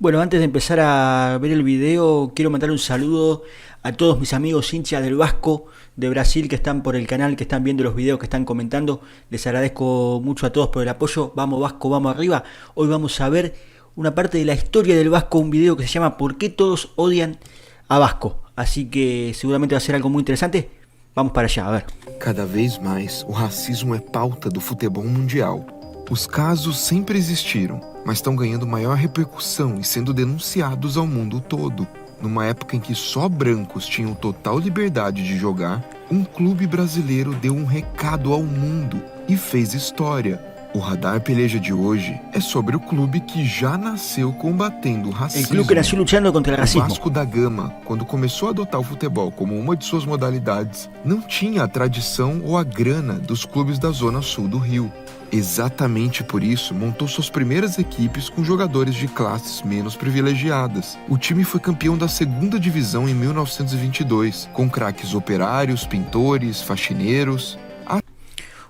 Bueno, antes de empezar a ver el video, quiero mandar un saludo a todos mis amigos hinchas del Vasco de Brasil que están por el canal, que están viendo los videos, que están comentando. Les agradezco mucho a todos por el apoyo. Vamos Vasco, vamos arriba. Hoy vamos a ver una parte de la historia del Vasco, un video que se llama ¿Por qué todos odian a Vasco? Así que seguramente va a ser algo muy interesante. Vamos para allá, a ver. Cada vez mais, o racismo é pauta do futebol mundial. Os casos sempre existiram, mas estão ganhando maior repercussão e sendo denunciados ao mundo todo. Numa época em que só brancos tinham total liberdade de jogar, um clube brasileiro deu um recado ao mundo e fez história. O Radar Peleja de hoje é sobre o clube que já nasceu combatendo o racismo. El club que nació luchando contra el O racismo. Vasco da Gama, quando começou a adotar o futebol como uma de suas modalidades, não tinha a tradição ou a grana dos clubes da zona sul do Rio. Exatamente por isso, montou suas primeiras equipes com jogadores de classes menos privilegiadas. O time foi campeão da segunda divisão em 1922, com craques operários, pintores, faxineiros.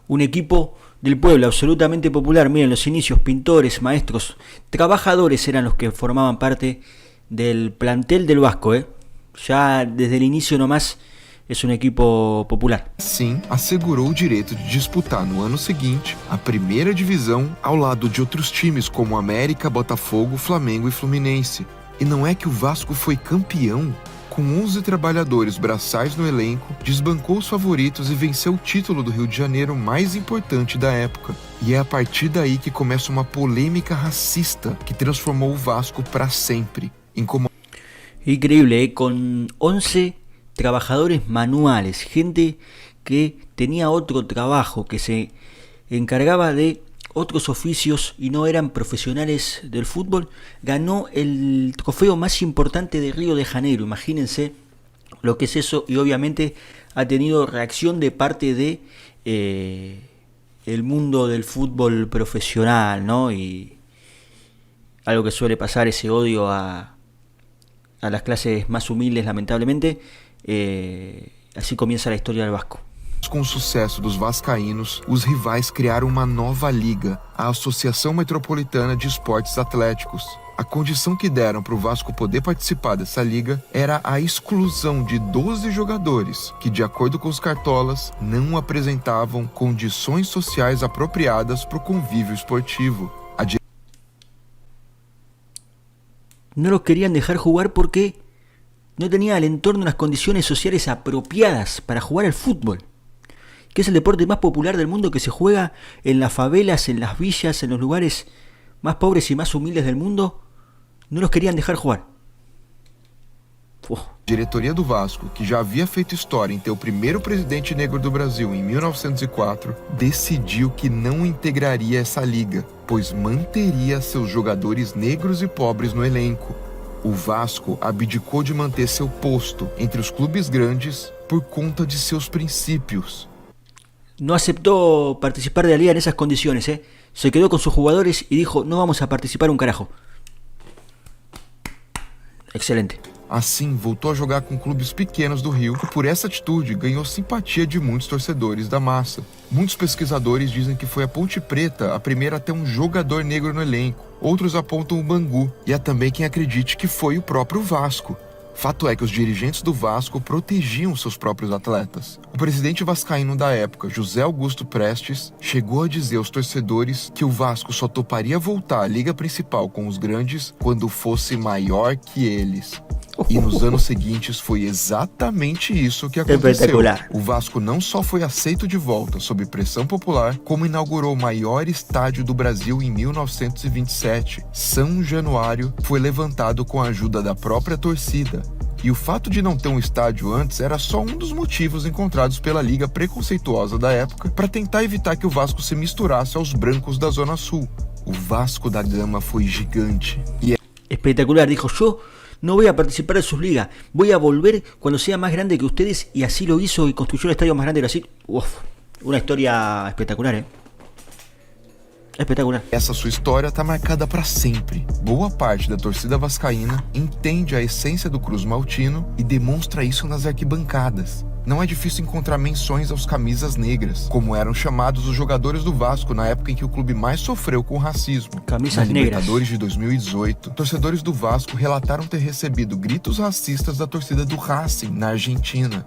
Un equipo del pueblo absolutamente popular. Miren, los inicios, pintores, maestros, trabajadores eran los que formaban parte del plantel del Vasco, Ya desde el inicio nomás es un equipo popular. Assim, assegurou o direito de disputar no ano seguinte a primeira divisão ao lado de outros times como América, Botafogo, Flamengo e Fluminense. E não é que o Vasco foi campeão? Com 11 trabalhadores braçais no elenco, desbancou os favoritos e venceu o título do Rio de Janeiro mais importante da época. E é a partir daí que começa uma polêmica racista que transformou o Vasco para sempre. Increíble, con 11 trabajadores manuales, gente que tenía otro trabajo, que se encargaba de otros oficios y no eran profesionales del fútbol, ganó el trofeo más importante de Río de Janeiro. Imagínense lo que es eso, y obviamente ha tenido reacción de parte de el mundo del fútbol profesional, ¿no? Y algo que suele pasar, ese odio a las clases más humildes, lamentablemente. Así comienza la historia del Vasco. Com o sucesso dos vascaínos, os rivais criaram uma nova liga, a Associação Metropolitana de Esportes Atléticos. A condição que deram para o Vasco poder participar dessa liga era a exclusão de 12 jogadores que, de acordo com os cartolas, não apresentavam condições sociais apropriadas para o convívio esportivo. No los querían dejar jugar porque no tenía el entorno las condiciones sociales apropiadas para jugar al fútbol, que es el deporte más popular del mundo, que se juega en las favelas, en las villas, en los lugares más pobres y más humildes del mundo. No los querían dejar jugar. A diretoria do Vasco, que já havia feito história em ter o primeiro presidente negro do Brasil em 1904, decidiu que não integraria essa liga, pois manteria seus jogadores negros e pobres no elenco. O Vasco abdicou de manter seu posto entre os clubes grandes por conta de seus princípios. No aceptó participar de la liga en esas condiciones, Se quedó con sus jugadores y dijo, no vamos a participar un carajo. Excelente. Assim, voltou a jogar com clubes pequenos do Rio e por essa atitude ganhou simpatia de muitos torcedores da massa. Muitos pesquisadores dizem que foi a Ponte Preta a primeira a ter um jogador negro no elenco. Outros apontam o Bangu e há também quem acredite que foi o próprio Vasco. Fato é que os dirigentes do Vasco protegiam seus próprios atletas. O presidente vascaíno da época, José Augusto Prestes, chegou a dizer aos torcedores que o Vasco só toparia voltar à liga principal com os grandes quando fosse maior que eles. E nos anos seguintes foi exatamente isso que aconteceu. O Vasco não só foi aceito de volta sob pressão popular, como inaugurou o maior estádio do Brasil em 1927. São Januário foi levantado com a ajuda da própria torcida. E o fato de não ter um estádio antes era só um dos motivos encontrados pela liga preconceituosa da época para tentar evitar que o Vasco se misturasse aos brancos da Zona Sul. O Vasco da Gama foi gigante. Espectacular, dijo, yo no voy a participar de sus ligas, voy a volver cuando sea más grande que ustedes, y así lo hizo y construyó el estadio más grande de Brasil. Uf, una historia espectacular, Espetacular. Essa sua história tá marcada para sempre. Boa parte da torcida vascaína entende a essência do Cruz Maltino e demonstra isso nas arquibancadas. Não é difícil encontrar menções aos camisas negras, como eram chamados os jogadores do Vasco na época em que o clube mais sofreu com o racismo. Camisas na negras. Libertadores de 2018, torcedores do Vasco relataram ter recebido gritos racistas da torcida do Racing, na Argentina.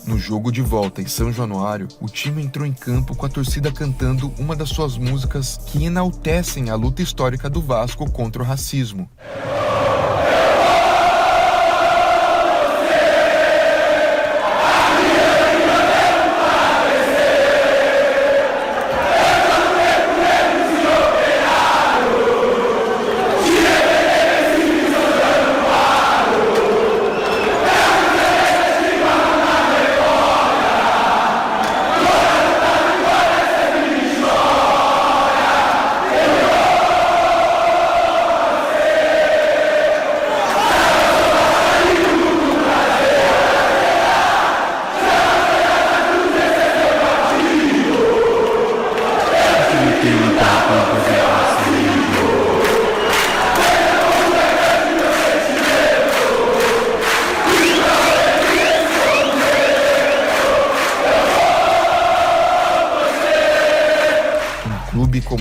No jogo de volta em São Januário, o time entrou em campo com a torcida cantando uma das suas músicas que enaltecem a luta histórica do Vasco contra o racismo.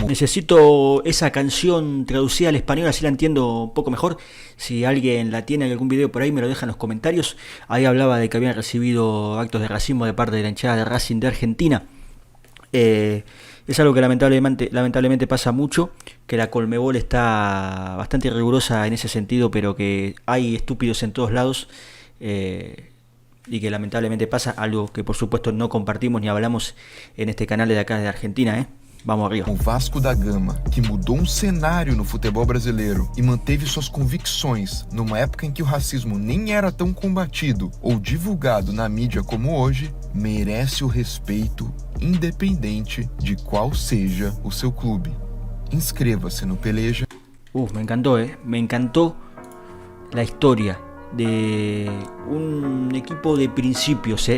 Necesito esa canción traducida al español, así la entiendo un poco mejor. Si alguien la tiene en algún video por ahí, me lo deja en los comentarios. Ahí hablaba de que habían recibido actos de racismo de parte de la hinchada de Racing de Argentina. Es algo que lamentablemente pasa mucho, que la Conmebol está bastante rigurosa en ese sentido, pero que hay estúpidos en todos lados. Y que lamentablemente pasa, algo que por supuesto no compartimos ni hablamos en este canal de acá de Argentina, Vamos arriba. O Vasco da Gama, que mudou cenário no futebol brasileiro e manteve suas convicções numa época em que o racismo nem era tão combatido ou divulgado na mídia como hoje, merece o respeito independente de qual seja o seu clube. Inscreva-se no Peleja. Me encantó, Me encantó la historia de un equipo de principios,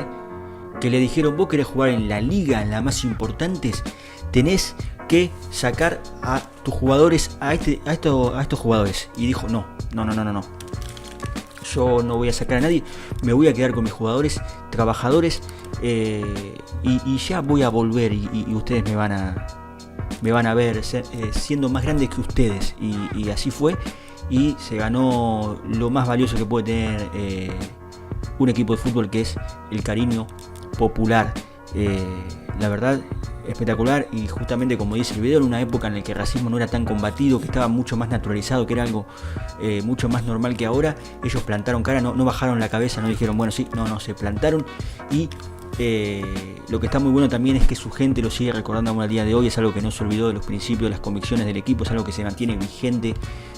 que le dijeron: vos querés jugar en la liga, en las más importantes, tenés que sacar a tus jugadores, a estos jugadores. Y dijo: no, yo no voy a sacar a nadie, me voy a quedar con mis jugadores, trabajadores, y ya voy a volver y ustedes me van a ver siendo más grandes que ustedes. Y así fue, y se ganó lo más valioso que puede tener un equipo de fútbol, que es el cariño popular. La verdad, espectacular. Y justamente como dice el video, en una época en la que el racismo no era tan combatido, que estaba mucho más naturalizado, que era algo mucho más normal que ahora, ellos plantaron cara, no bajaron la cabeza, no dijeron bueno sí, no, se plantaron. Y lo que está muy bueno también es que su gente lo sigue recordando aún al día de hoy. Es algo que no se olvidó de los principios, de las convicciones del equipo, es algo que se mantiene vigente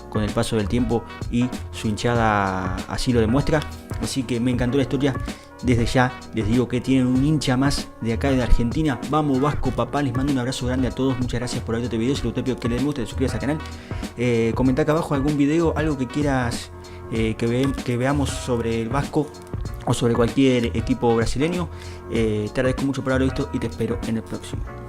con el paso del tiempo, y su hinchada así lo demuestra. Así que me encantó la historia. Desde ya les digo que tienen un hincha más de acá de Argentina. Vamos Vasco, papá, les mando un abrazo grande a todos. Muchas gracias por ver este video. Si te pido que le guste, te suscribas al canal. Comenta acá abajo algún video, algo que quieras que veamos sobre el Vasco o sobre cualquier equipo brasileño. Te agradezco mucho por haberlo visto y te espero en el próximo.